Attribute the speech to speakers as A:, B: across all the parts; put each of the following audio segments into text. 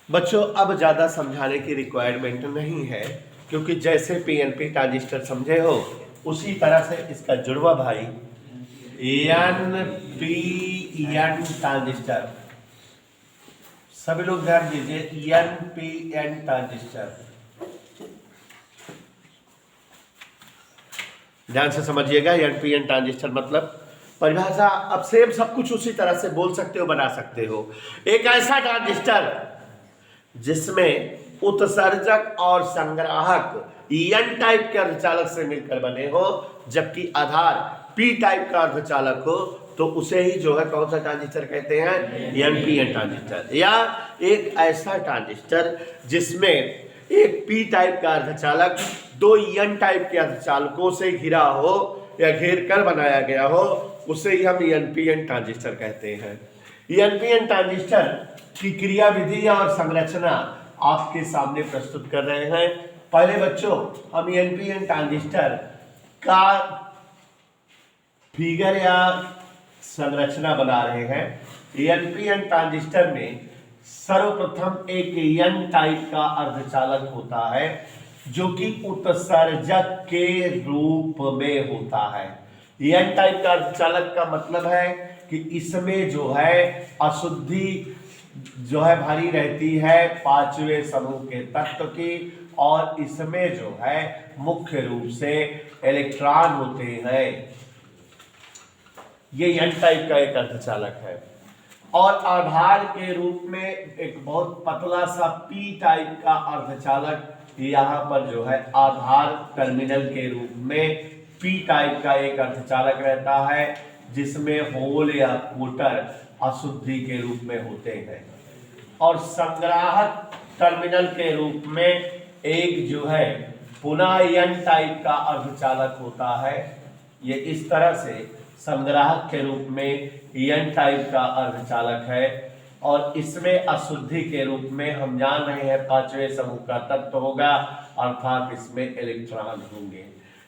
A: बच्चों अब ज़्यादा समझाने की रिक्वायरमेंट नहीं है, क्योंकि जैसे पीएनपी ट्रांजिस्टर समझे हो उसी तरह से इसका जुड़वा भाई एनपीएन ट्रांजिस्टर, सभी लोग ध्यान दीजिए, एनपीएन ट्रांजिस्टर ध्यान से समझिएगा। एनपीएन ट्रांजिस्टर मतलब परिभाषा अब सेम सब कुछ उसी तरह से बोल सकते हो, बना सकते हो। एक ऐसा ट्रांजिस्टर जिसमें उत्सर्जक और संग्राहक एन टाइप के अर्धचालक से मिलकर बने हो, जबकि आधार पी टाइप का अर्धचालक हो, तो उसे ही जो है कौन सा ट्रांजिस्टर कहते हैं? NPN transistor. या एक ऐसा ट्रांजिस्टर जिसमें एक पी टाइप का अर्धचालक दो एन टाइप के अर्धचालकों से घिरा हो या घेर कर बनाया गया हो, उसे ही हम एनपीएन ट्रांजिस्टर कहते हैं। एनपीएन ट्रांजिस्टर की क्रियाविधि और संरचना आपके सामने प्रस्तुत कर रहे हैं। पहले बच्चों हम एनपीएन ट्रांजिस्टर का फिगर या संरचना बना रहे हैं। एनपीएन ट्रांजिस्टर में सर्वप्रथम एक एन टाइप का अर्धचालक होता है जो कि उत्सर्जक के रूप में होता है। एन टाइप का अर्धचालक का मतलब है कि इसमें जो है अशुद्धि जो है भरी रहती है पांचवें समूह के तत्व की, और इसमें जो है मुख्य रूप से इलेक्ट्रॉन होते हैं। ये एन टाइप का एक अर्धचालक है। और आधार के रूप में एक बहुत पतला सा पी टाइप का अर्धचालक यहाँ पर जो है आधार टर्मिनल के रूप में पी टाइप का एक अर्धचालक रहता है, जिसमें होल या कोटर अशुद्धि के रूप में होते हैं। और संग्राहक टर्मिनल के रूप में एक जो है पुनः एन टाइप का अर्धचालक होता है। ये इस तरह से संग्राहक के रूप में एन टाइप का अर्धचालक है, और इसमें अशुद्धि के रूप में हम जान रहे हैं पांचवें समूह का तत्व होगा, अर्थात इसमें इलेक्ट्रॉन होंगे।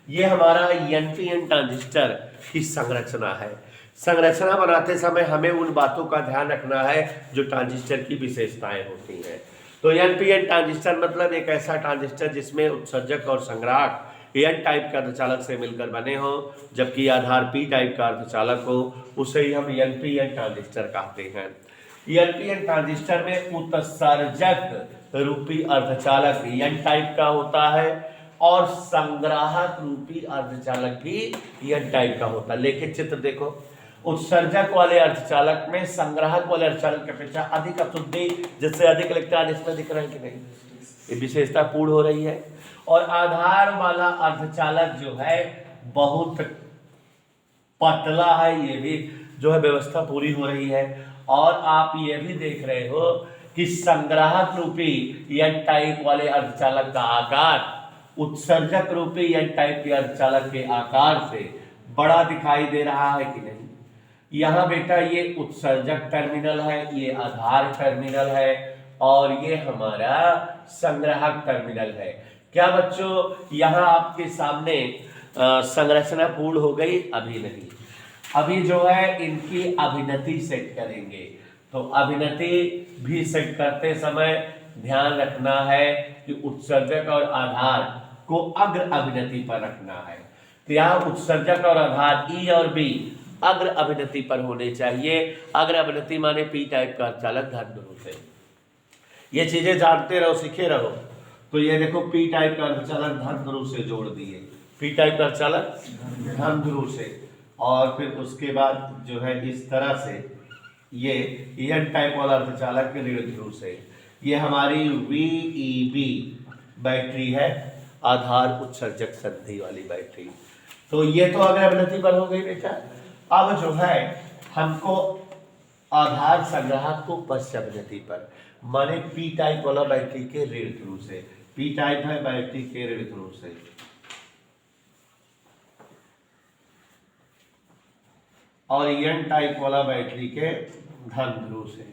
A: ये हमारा एनपीएन ट्रांजिस्टर की संरचना है। संरचना बनाते समय हमें उन बातों का ध्यान रखना है जो ट्रांजिस्टर की विशेषताएं होती हैं। तो एनपीएन ट्रांजिस्टर मतलब एक ऐसा ट्रांजिस्टर जिसमें उत्सर्जक और संग्राहक एन टाइप का अर्धचालक से मिलकर बने हो, जबकि आधार पी टाइप का अर्धचालक हो, उसे ही हम एनपीएन ट्रांजिस्टर कहते हैं। एनपीएन ट्रांजिस्टर में उत्सर्जक रूपी अर्धचालक एन टाइप का होता है और संग्राहक रूपी अर्धचालक भी एन टाइप का होता है। लेकिन चित्र देखो, उत्सर्जक वाले अर्धचालक में संग्राहक वाले अर्धचालक की अपेक्षा अधिक अशुद्धि, जिससे अधिक इलेक्ट्रॉन इसमें दिख रहे हैं कि नहीं, ये विशेषता पूर्ण हो रही है। और आधार वाला अर्धचालक जो है बहुत पतला है, ये भी जो है व्यवस्था पूरी हो रही है। और आप ये भी देख रहे हो कि संग्राहक रूपी एन टाइप वाले अर्धचालक का आकार उत्सर्जक रूपी एन टाइप के अर्धचालक के आकार से बड़ा दिखाई दे रहा है कि नहीं। यहाँ बेटा ये उत्सर्जक टर्मिनल है, ये आधार टर्मिनल है, और ये हमारा संग्राहक टर्मिनल है। क्या बच्चों यहाँ आपके सामने संरचना पूर्ण हो गई? अभी नहीं, अभी जो है इनकी अभिनति सेट करेंगे। तो अभिनति भी सेट करते समय ध्यान रखना है कि उत्सर्जक और आधार को अग्र अभिनति पर रखना है। तो यहाँ उत्सर्जक और आधार ई और बी अग्र अभिनति पर होने चाहिए। अग्र अभिनति माने पी टाइप का अर्धचालक धन ध्रुव से। ये चीजें जानते रहो, सीखे रहो। तो ये देखो पी टाइप का अर्धचालक धन ध्रुव से जोड़ दिए, पी टाइप का अर्धचालक धन ध्रुव से, और फिर उसके बाद जो है इस तरह से ये एन टाइप वाला अर्धचालक के ऋण ध्रुव से। ये हमारी वीईबी बैटरी है, आधार उत्सर्जक संधि वाली बैटरी। तो ये तो अगर अवनति पर हो गई बेटा। अब जो है हमको आधार संग्राहक को पश्चावनति पर, माने पी टाइप वाला बैटरी के ऋण ध्रुव से। पी टाइप है बैटरी के ऋण ध्रुव से, और एन टाइप वाला बैटरी के धन ध्रुव से।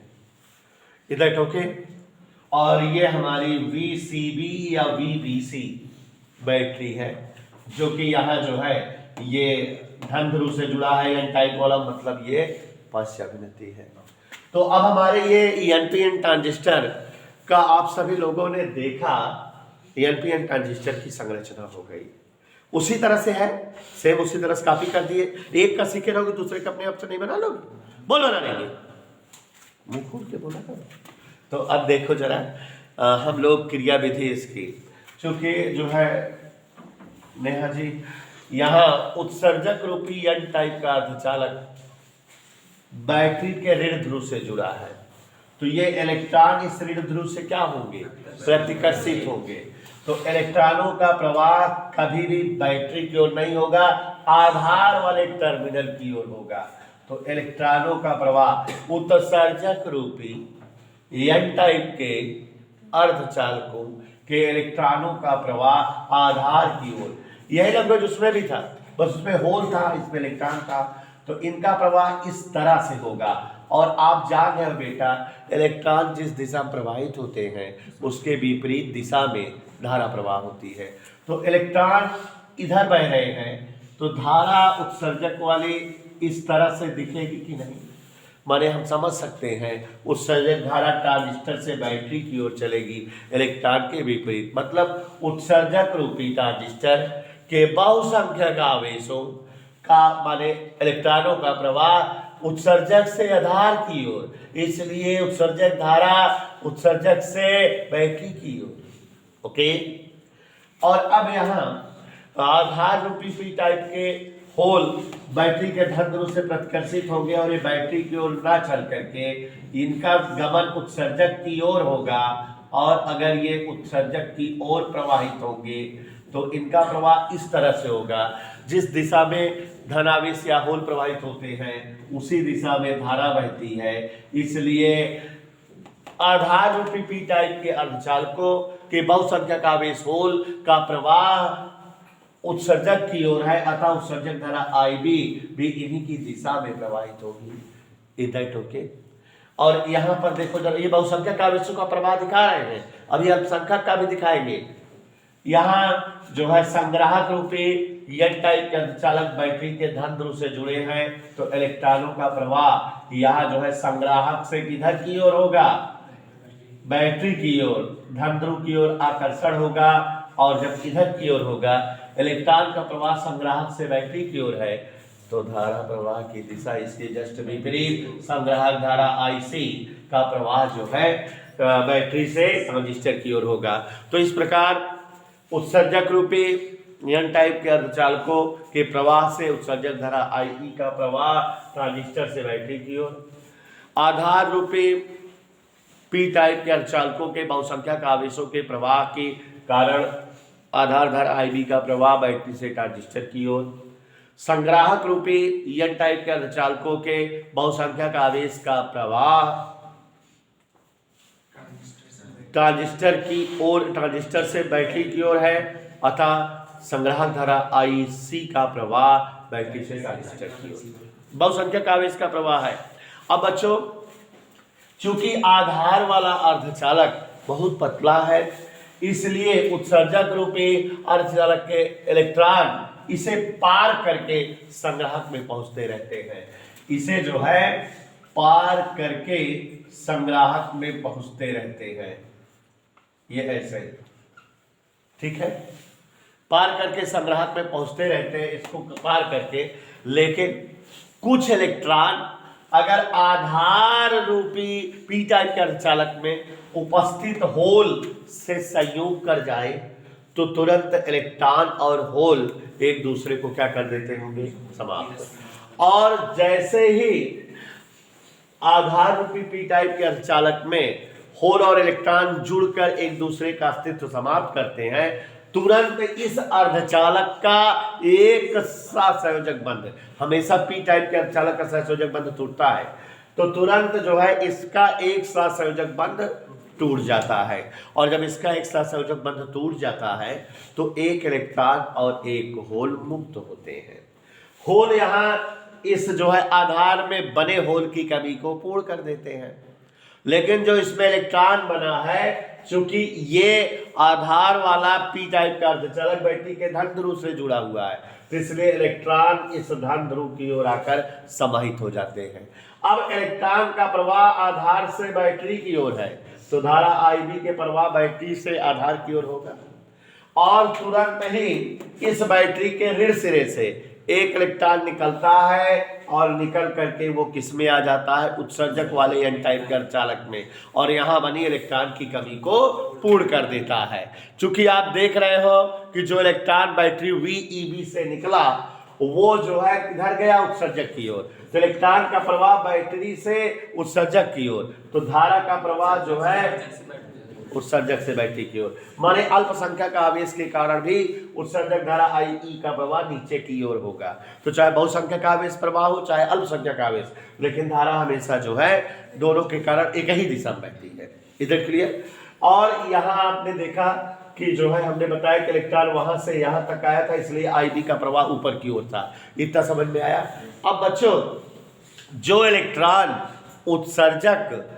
A: इधर ओके। और ये हमारी VCB या VBC बैटरी है, जो कि यहाँ जो है ये धन ध्रुव से जुड़ा है, एन टाइप वाला, मतलब ये पश्चावनति है। तो अब हमारे ये एनपीएन ट्रांजिस्टर का आप सभी लोगों ने देखा एनपीएन ट्रांजिस्टर की संरचना हो गई, उसी तरह से है, सेम उसी तरह से कॉपी कर दिए। एक का सीखे रहोगे दूसरे का अपने आप से नहीं बना लोगे, बोलो ना नहीं, मुंह खोल के बोला करो। तो अब देखो जरा हम लोग क्रिया विधि इसकी, चूंकि जो है नेहा जी यहाँ उत्सर्जक रूपी एन टाइप का अर्धचालक बैटरी के ऋण ध्रुव से जुड़ा है, तो ये इलेक्ट्रॉन इस ऋण ध्रुव से क्या होंगे, प्रतिकर्षित होंगे। तो इलेक्ट्रॉनों का प्रवाह कभी भी बैटरी की ओर नहीं होगा, आधार वाले टर्मिनल की ओर होगा। तो इलेक्ट्रॉनों का प्रवाह उत्सर्जक रूपी एन टाइप के अर्धचालकों के इलेक्ट्रॉनों का प्रवाह आधार की ओर, यही लगभग उसमें भी था, बस उसमें होल था, इसमें इलेक्ट्रॉन था। तो इनका प्रवाह इस तरह से होगा। और आप जान रहे हो बेटा, इलेक्ट्रॉन जिस दिशा में प्रवाहित होते हैं उसके विपरीत दिशा में धारा प्रवाह होती है। तो इलेक्ट्रॉन इधर बह रहे हैं तो धारा उत्सर्जक वाली इस तरह से दिखेगी कि नहीं, माने हम समझ सकते हैं उत्सर्जक धारा ट्रांजिस्टर से बैटरी की ओर चलेगी इलेक्ट्रॉन के विपरीत, मतलब उत्सर्जक रूपी ट्रांजिस्टर के बहुसंख्यक आवेशों का माने इलेक्ट्रॉनों का प्रवाह उत्सर्जक से आधार की ओर, इसलिए उत्सर्जक धारा उत्सर्जक से बैटरी की ओर। ओके, और अब यहाँ आधार रूपी पी टाइप के होल बैटरी के धन ध्रुव से प्रतिकर्षित होंगे और ये बैटरी की ओर ना चल करके इनका गमन उत्सर्जक की ओर होगा, और अगर ये उत्सर्जक की ओर प्रवाहित होंगे तो इनका प्रवाह इस तरह से होगा, जिस दिशा में धनावेश या होल प्रवाहित होते हैं उसी दिशा में धारा बहती है। इसलिए आधार रूपी पी टाइप के अर्धचालकों के बहुसंख्यक आवेश होल का प्रवाह उत्सर्जक की ओर है, अतः उत्सर्जक धारा IB भी इन्हीं की दिशा में प्रवाहित होगी। इधर ओके। और यहाँ पर देखो जब ये बहुसंख्यक आवेशों का प्रवाह दिखा रहे हैं, अभी अल्पसंख्यक का भी दिखाएंगे। यहाँ जो है संग्राहक रूपी एन टाइप के अर्धचालक बैटरी के धन ध्रुव से जुड़े हैं, तो इलेक्ट्रॉनों का प्रवाह यहाँ जो है संग्राहक से किधर की ओर होगा, बैटरी की ओर, धन ध्रुव की ओर आकर्षण होगा। और जब इधर की ओर होगा इलेक्ट्रॉन का प्रवाह संग्राहक से बैटरी की ओर है, तो धारा प्रवाह की दिशा इसके जस्ट विपरीत संग्राहक धारा IC का प्रवाह जो है बैटरी से ट्रांजिस्टर की ओर होगा। तो इस प्रकार उत्सर्जक रूपी एन टाइप के अर्धचालकों के प्रवाह से उत्सर्जक धारा IE का प्रवाह ट्रांजिस्टर से बैटरी की ओर, आधार रूपी पी टाइप के अर्धचालकों के बहुसंख्यक आवेशों के प्रवाह के कारण आधार धारा IB का प्रवाह बैटरी से ट्रांजिस्टर की ओर, संग्राहक रूपी एन टाइप के अर्धचालकों के बहुसंख्यक आवेश का प्रवाह ट्रांजिस्टर की ओर, ट्रांजिस्टर से बैटरी की ओर है, अतः संग्राहक धारा IC का प्रवाह बैटरी से ट्रांजिस्टर की ओर, बहुसंख्यक आवेश का प्रवाह है। अब बच्चों चूंकि आधार वाला अर्धचालक बहुत पतला है, इसलिए उत्सर्जक रूपी अर्धचालक के इलेक्ट्रॉन इसे पार करके संग्राहक में पहुंचते रहते हैं, इसे जो है पार करके संग्राहक में पहुंचते रहते हैं, ये ऐसे, ठीक है, पार करके संग्राहक में पहुंचते रहते हैं इसको पार करके। लेकिन कुछ इलेक्ट्रॉन अगर आधार रूपी पी टाइप के अर्धचालक में उपस्थित होल से संयोग कर जाए तो तुरंत इलेक्ट्रॉन और होल एक दूसरे को क्या कर देते होंगे, समाप्त। और जैसे ही आधार रूपी पी टाइप के अर्धचालक में होल और इलेक्ट्रॉन जुड़कर एक दूसरे का अस्तित्व समाप्त करते हैं, तुरंत इस अर्धचालक का एक सहसंयोजक बंध, हमेशा पी टाइप के अर्धचालक का सहसंयोजक बंध टूटता है, तो तुरंत जो है इसका एक सहसंयोजक बंध टूट जाता है। और जब इसका एक सहसंयोजक बंध टूट जाता है तो एक इलेक्ट्रॉन और एक होल मुक्त होते हैं। होल यहाँ इस जो है आधार में बने होल की कमी को पूर्ण कर देते हैं, लेकिन जो इसमें इलेक्ट्रॉन बना है चूंकि ये आधार वाला पी टाइप का अर्धचालक बैटरी के धन ध्रुव से जुड़ा हुआ है, तो इसलिए इलेक्ट्रॉन इस धन ध्रुव की ओर आकर समाहित हो जाते हैं। अब इलेक्ट्रॉन का प्रवाह आधार से बैटरी की ओर है, तो धारा आईबी के प्रवाह बैटरी से आधार की ओर होगा और तुरंत ही इस बैटरी के ऋण सिरे से एक इलेक्ट्रॉन निकलता है और निकल करके वो किस में आ जाता है, उत्सर्जक वाले एन टाइप के अर्धचालक में, और यहाँ बनी इलेक्ट्रॉन की कमी को पूर्ण कर देता है। चूंकि आप देख रहे हो कि जो इलेक्ट्रॉन बैटरी VEB से निकला वो जो है किधर गया, उत्सर्जक की ओर। तो इलेक्ट्रॉन का प्रवाह बैटरी से उत्सर्जक की ओर, तो धारा का प्रवाह जो है उत्सर्जक से बैटरी की ओर, माने अल्पसंख्यक आवेश के कारण भी उत्सर्जक धारा IE का प्रवाह नीचे की ओर होगा। तो चाहे बहुसंख्यक आवेश प्रवाह हो चाहे अल्पसंख्यक आवेश, लेकिन धारा हमेशा जो है दोनों के कारण एक ही दिशा में बहती है। इधर क्लियर। और यहाँ आपने देखा कि जो है हमने बताया कि इलेक्ट्रॉन वहां से यहां तक आया था, इसलिए IB का प्रवाह ऊपर की ओर था। इतना समझ में आया। अब बच्चों, जो इलेक्ट्रॉन उत्सर्जक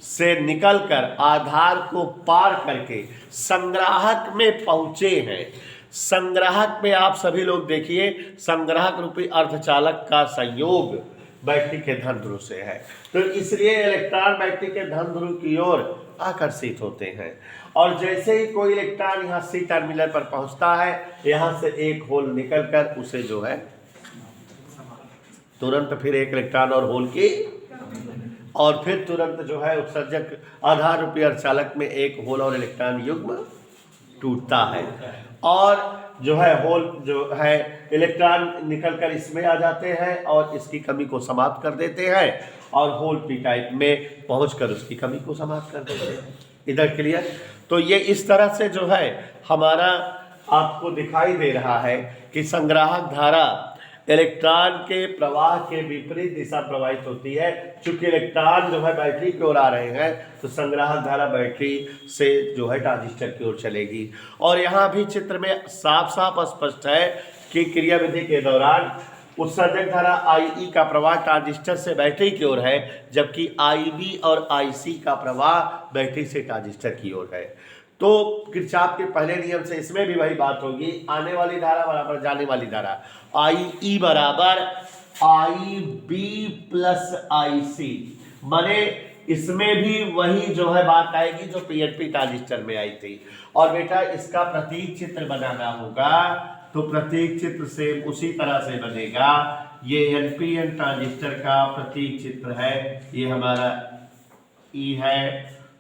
A: से निकलकर आधार को पार करके संग्राहक में पहुंचे हैं, संग्राहक में आप सभी लोग देखिए, संग्राहक रूपी अर्धचालक का संयोग बैटरी के धन ध्रुव से है, तो इसलिए इलेक्ट्रॉन बैटरी के धन ध्रुव की ओर आकर्षित होते हैं। और जैसे ही कोई इलेक्ट्रॉन यहाँ C टर्मिनल पर पहुंचता है, यहाँ से एक होल निकलकर उसे जो है तुरंत फिर एक इलेक्ट्रॉन और होल की, और फिर तुरंत जो है उत्सर्जक आधार रूपी अर्धचालक में एक होल और इलेक्ट्रॉन युग्म टूटता है, और जो है होल जो है इलेक्ट्रॉन निकलकर इसमें आ जाते हैं और इसकी कमी को समाप्त कर देते हैं, और होल पी टाइप में पहुंचकर उसकी कमी को समाप्त कर देते हैं। इधर क्लियर। तो ये इस तरह से जो है हमारा आपको दिखाई दे रहा है कि संग्राहक धारा इलेक्ट्रॉन के प्रवाह के विपरीत दिशा प्रवाहित होती है। चूंकि इलेक्ट्रॉन जो है बैटरी की ओर आ रहे हैं, तो संग्राहक धारा बैटरी से जो है ट्रांजिस्टर की ओर चलेगी। और यहाँ भी चित्र में साफ साफ स्पष्ट है कि क्रियाविधि के दौरान उत्सर्जक धारा IE का प्रवाह ट्रांजिस्टर से बैटरी की ओर है, जबकि IB और IC का प्रवाह बैटरी से ट्रांजिस्टर की ओर है। तो किरचॉफ के पहले नियम से इसमें भी वही बात होगी, आने वाली धारा बराबर जाने वाली धारा, IE बराबर IB प्लस IC, माने इसमें भी वही जो है बात आएगी जो PNP ट्रांजिस्टर में आई थी। और बेटा इसका प्रतीक चित्र बनाना होगा, तो प्रतीक चित्र से उसी तरह से बनेगा। ये NPN ट्रांजिस्टर का प्रतीक चित्र है, ये हमारा E है,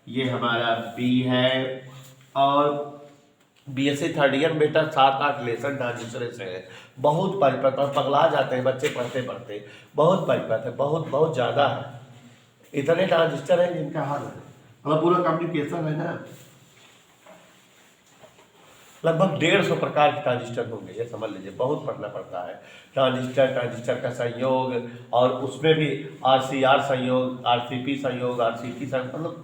A: ये हमारा B है, और BSc थर्ड ईयर बेटा 7-8 लेसन ट्रांजिस्टर से है। बहुत परिपथ, पगला जाते हैं बच्चे पढ़ते पढ़ते, बहुत परिपथ है, बहुत ज़्यादा है। इतने ट्रांजिस्टर हैं जिनका हाल है, मतलब पूरा कम्युनिकेशन है ना, लगभग 150 प्रकार के ट्रांजिस्टर होंगे, ये समझ लीजिए। बहुत पढ़ना पड़ता है ट्रांजिस्टर का संयोग, और उसमें भी RCR संयोग, RCP संयोग, RCT संयोग, मतलब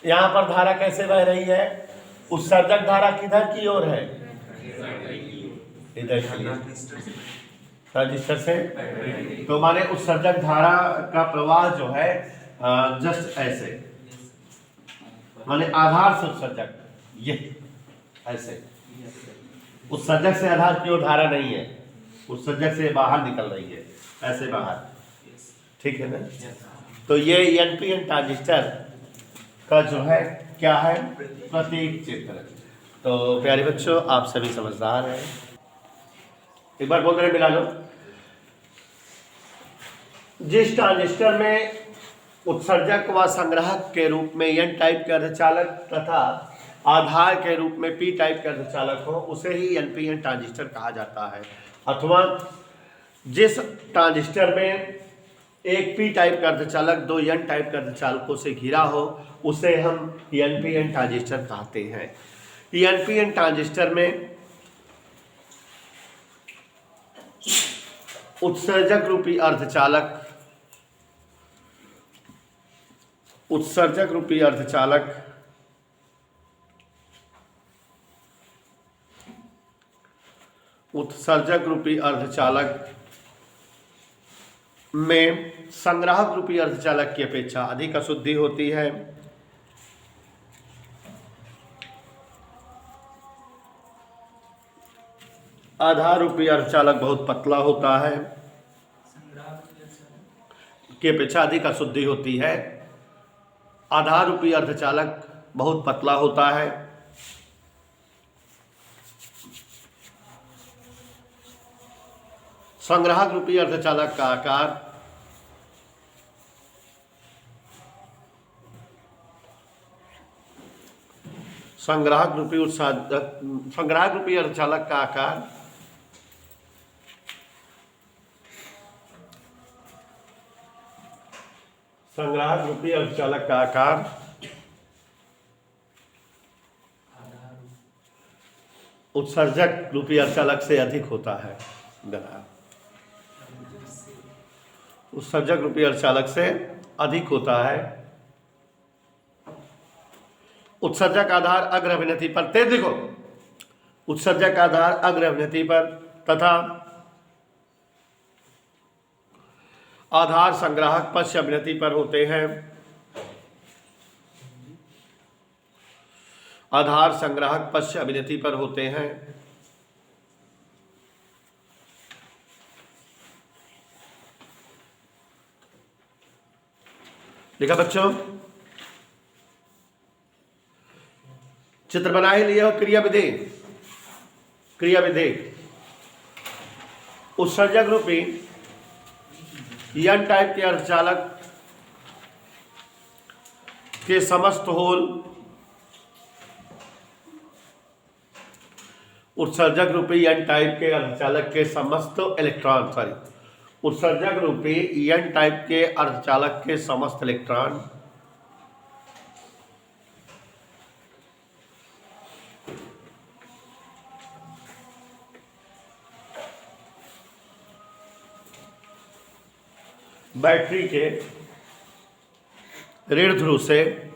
A: यहाँ पर धारा कैसे बह रही है, उत्सर्जक धारा किधर की ओर है, इधर की ट्रांजिस्टर से, तो माने उत्सर्जक धारा का प्रवाह जो है जस्ट ऐसे, माने आधार से उत्सर्जक, ये ऐसे, उत्सर्जक से आधार की ओर धारा नहीं है, उत्सर्जक से बाहर निकल रही है, ऐसे बाहर, ठीक है ना। तो ये NPN ट्रांजिस्टर का जो है क्या है, प्रतीक चित्र। तो प्यारे बच्चों, आप सभी समझदार हैं, एक बार बोल रहे मिला लो। जिस ट्रांजिस्टर में उत्सर्जक व संग्राहक के रूप में N टाइप के अर्धचालक तथा आधार के रूप में P टाइप के अर्धचालक हो, उसे ही NPN ट्रांजिस्टर कहा जाता है। अथवा जिस ट्रांजिस्टर में एक P टाइप का अर्धचालक 2 N टाइप के अर्धचालकों से घिरा हो, उसे हम NPN ट्रांजिस्टर कहते हैं। NPN ट्रांजिस्टर में उत्सर्जक रूपी अर्धचालक में संग्राहक रूपी अर्धचालक की अपेक्षा अधिक अशुद्धि होती है। आधार रूपी अर्धचालक बहुत पतला होता है, की अपेक्षा अधिक अशुद्धि होती है। आधार रूपी अर्धचालक बहुत पतला होता है। संग्राहक रूपी अर्धचालक का आकार संग्राहक रूपी अर्धचालक का आकार संग्राहक रूपी अर्धचालक का आकार उत्सर्जक रूपी अर्धचालक से अधिक होता है। उत्सर्जक रूपी अर्धचालक से अधिक होता है। उत्सर्जक आधार अग्र अभिनति पर तेज देखो, उत्सर्जक आधार अग्र अभिनति पर तथा आधार संग्राहक पश्च अभिनति पर होते हैं। आधार संग्राहक पश्च अभिनति पर होते हैं। लिखा बच्चों, चित्र बना ही लिए हो। क्रिया विधि उत्सर्जक रूपी एन टाइप के अर्धचालक के समस्त होल उत्सर्जक रूपी एन टाइप के अर्धचालक के समस्त इलेक्ट्रॉन उत्सर्जक रूपी एन टाइप के अर्धचालक के समस्त इलेक्ट्रॉन बैटरी के ऋण ध्रुव से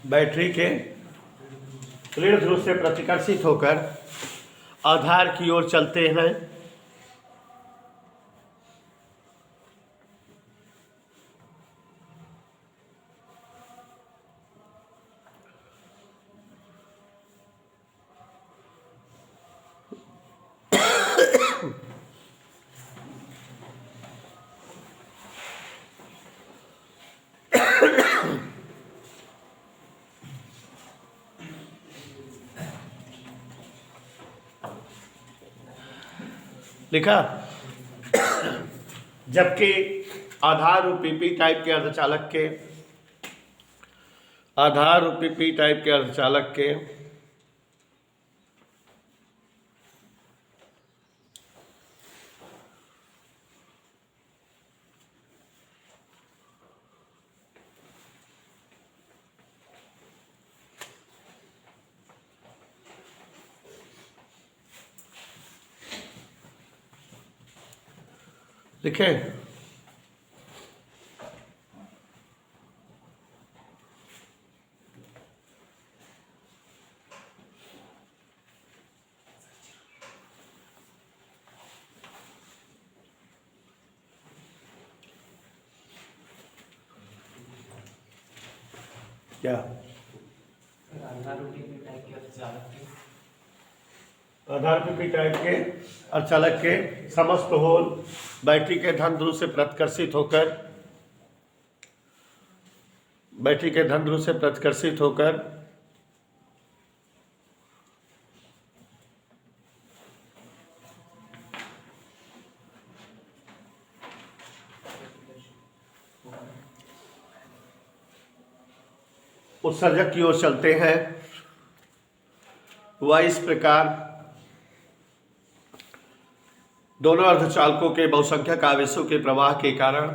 A: बैटरी के ऋण ध्रुव से प्रतिकर्षित होकर आधार की ओर चलते हैं। लिखा, जबकि आधार रूपी पी टाइप के अर्धचालक के लिखे क्या आधार रूपी पी टाइप के अर्धचालक के समस्त होल बैटरी के धन ध्रुव से प्रतिकर्षित होकर उत्सर्जक की ओर चलते हैं। वह इस प्रकार दोनों अर्धचालकों के बहुसंख्यक आवेशों के प्रवाह के कारण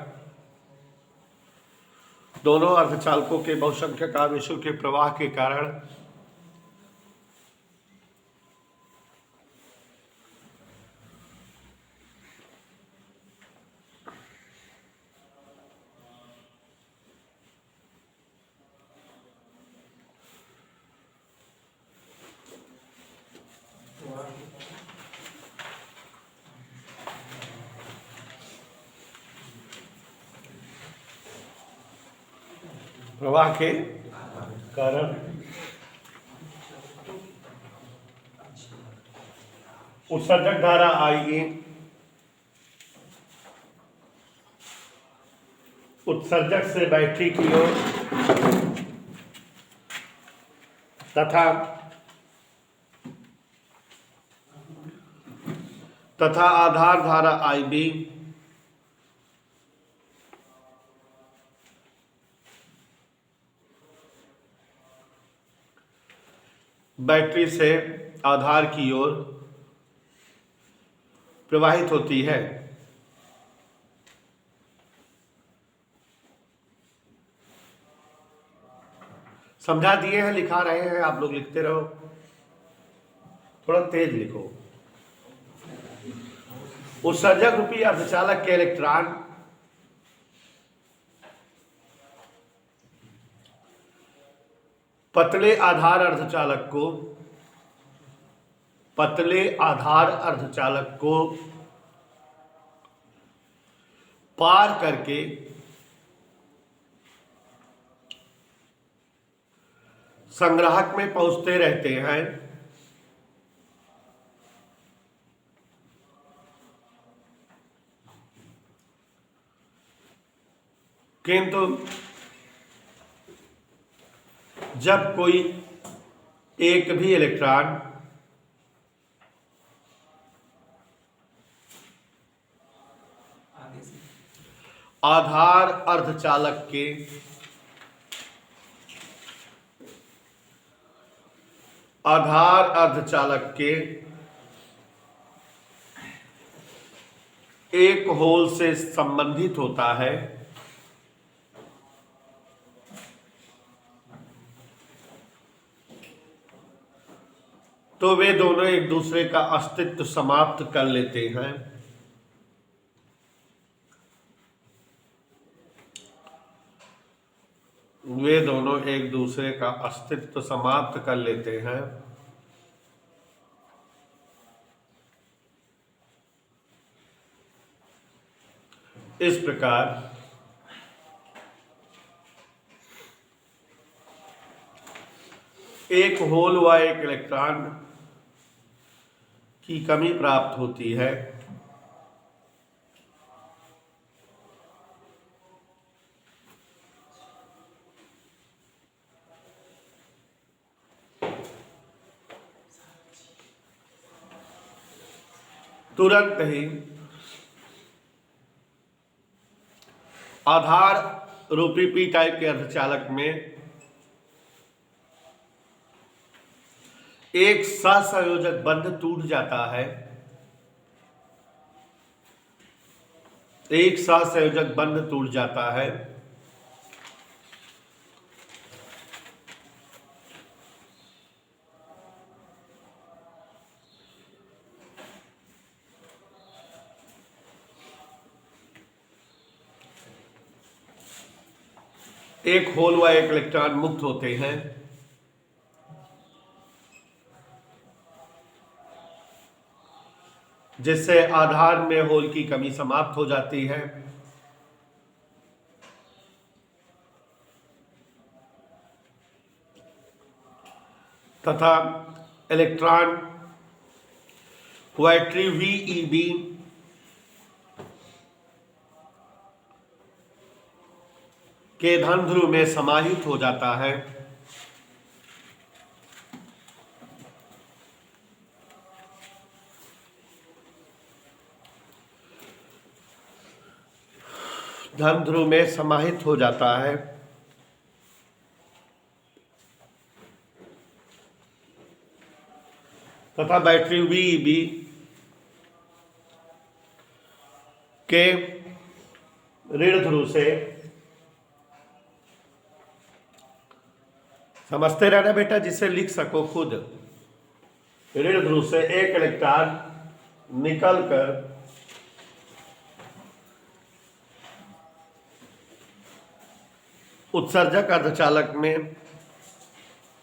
A: प्रवाह के कारण उत्सर्जक धारा आएगी, उत्सर्जक से बैटरी की ओर तथा आधार धारा आईबी बैटरी से आधार की ओर प्रवाहित होती है। समझा दिए हैं, लिखा रहे हैं, आप लोग लिखते रहो, थोड़ा तेज लिखो। उत्सर्जक रूपी अर्धचालक के इलेक्ट्रॉन पतले आधार अर्धचालक को पार करके संग्राहक में पहुंचते रहते हैं। किंतु जब कोई एक भी इलेक्ट्रॉन आधार अर्धचालक के एक होल से संबंधित होता है, तो वे दोनों एक दूसरे का अस्तित्व समाप्त कर लेते हैं। वे दोनों एक दूसरे का अस्तित्व समाप्त कर लेते हैं। इस प्रकार एक होल व एक इलेक्ट्रॉन की कमी प्राप्त होती है। तुरंत ही आधार रूपी पी टाइप के अर्धचालक में एक सहसंयोजक बंध टूट जाता है। एक सहसंयोजक बंध टूट जाता है। एक होल व एक इलेक्ट्रॉन मुक्त होते हैं। जिससे आधार में होल की कमी समाप्त हो जाती है। तथा इलेक्ट्रॉन बैटरी VeB के धन ध्रुव में समाहित हो जाता है। धन ध्रुव में समाहित हो जाता है। तथा बैटरी VeB के ऋण ध्रुव से, समझते रहना बेटा जिससे लिख सको खुद, ऋण ध्रुव से एक इलेक्ट्रॉन निकलकर उत्सर्जक अर्धचालक में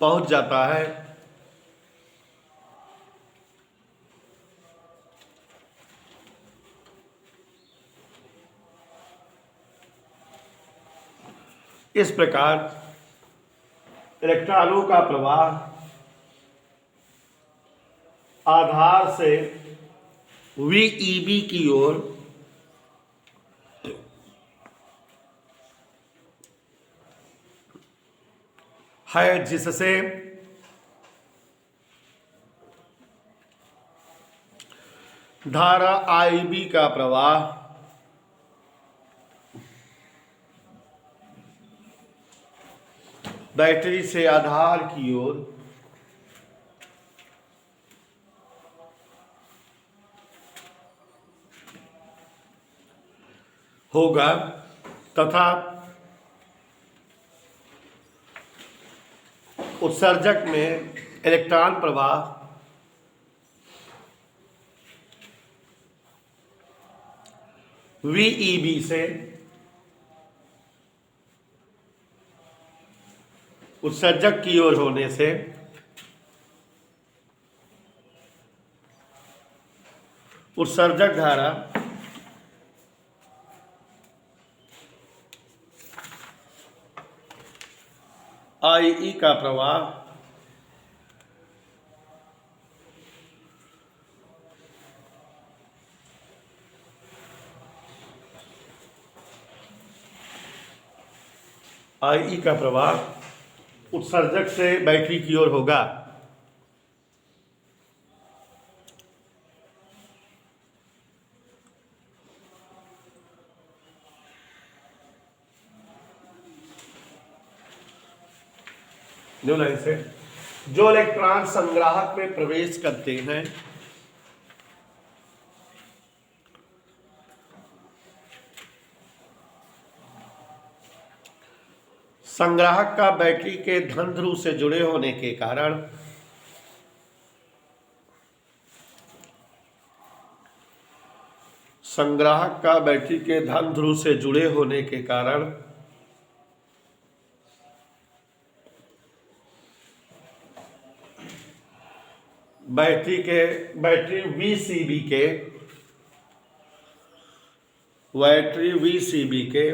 A: पहुंच जाता है। इस प्रकार इलेक्ट्रॉनों का प्रवाह आधार से VEB की ओर है, जिससे धारा IB का प्रवाह बैटरी से आधार की ओर होगा तथा उत्सर्जक में इलेक्ट्रॉन प्रवाह VEB से उत्सर्जक की ओर होने से उत्सर्जक धारा IE का प्रवाह उत्सर्जक से बैटरी की ओर होगा। न्यू लाइन से जो इलेक्ट्रॉन संग्राहक में प्रवेश करते हैं संग्राहक का बैटरी के धन ध्रुव से जुड़े होने के कारण संग्राहक का बैटरी के धन ध्रुव से जुड़े होने के कारण बैटरी VCB के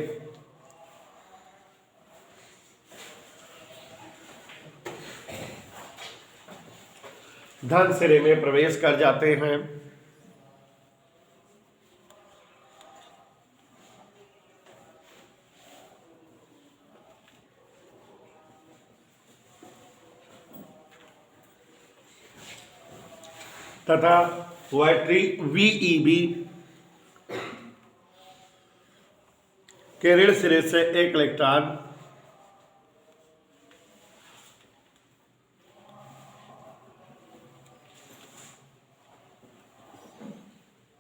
A: धन सिरे में प्रवेश कर जाते हैं। तथा बैटरी VEB के ऋण सिरे से एक इलेक्ट्रॉन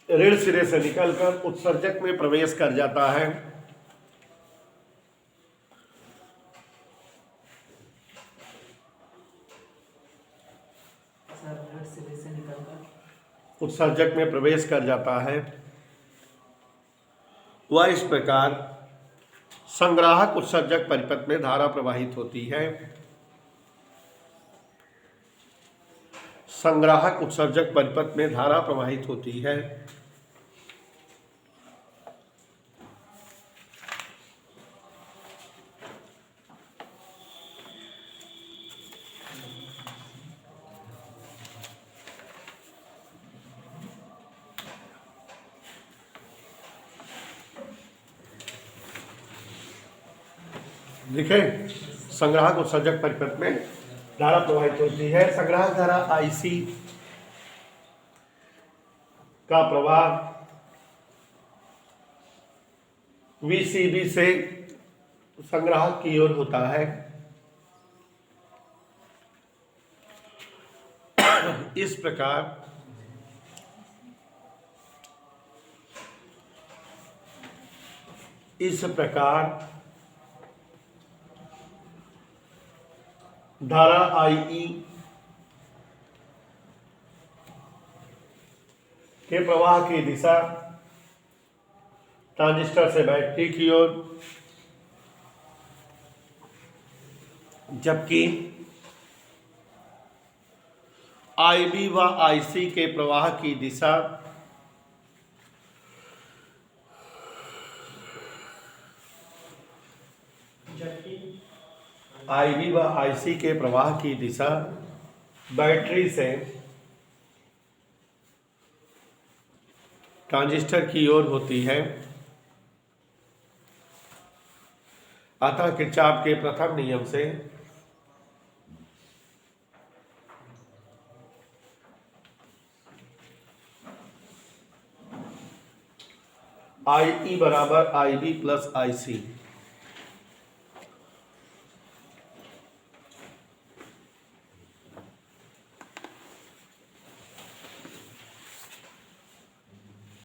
A: ऋण सिरे से निकलकर उत्सर्जक में प्रवेश कर जाता है। उत्सर्जक में प्रवेश कर जाता है। वह इस प्रकार संग्राहक उत्सर्जक परिपथ में धारा प्रवाहित होती है। संग्राहक उत्सर्जक परिपथ में धारा प्रवाहित होती है। देखें, संग्राहक उत्सर्जक परिपथ में धारा प्रवाहित होती है। संग्राहक धारा IC का प्रवाह VCB से संग्राहक की ओर होता है। इस प्रकार धारा IE के प्रवाह की दिशा ट्रांजिस्टर से बैटरी की ओर, जबकि IB व IC के प्रवाह की दिशा
B: आई वी व आई सी के प्रवाह की दिशा बैटरी से ट्रांजिस्टर की ओर होती है। अतः किरचॉफ के प्रथम नियम से आई ई बराबर आई बी प्लस आई सी।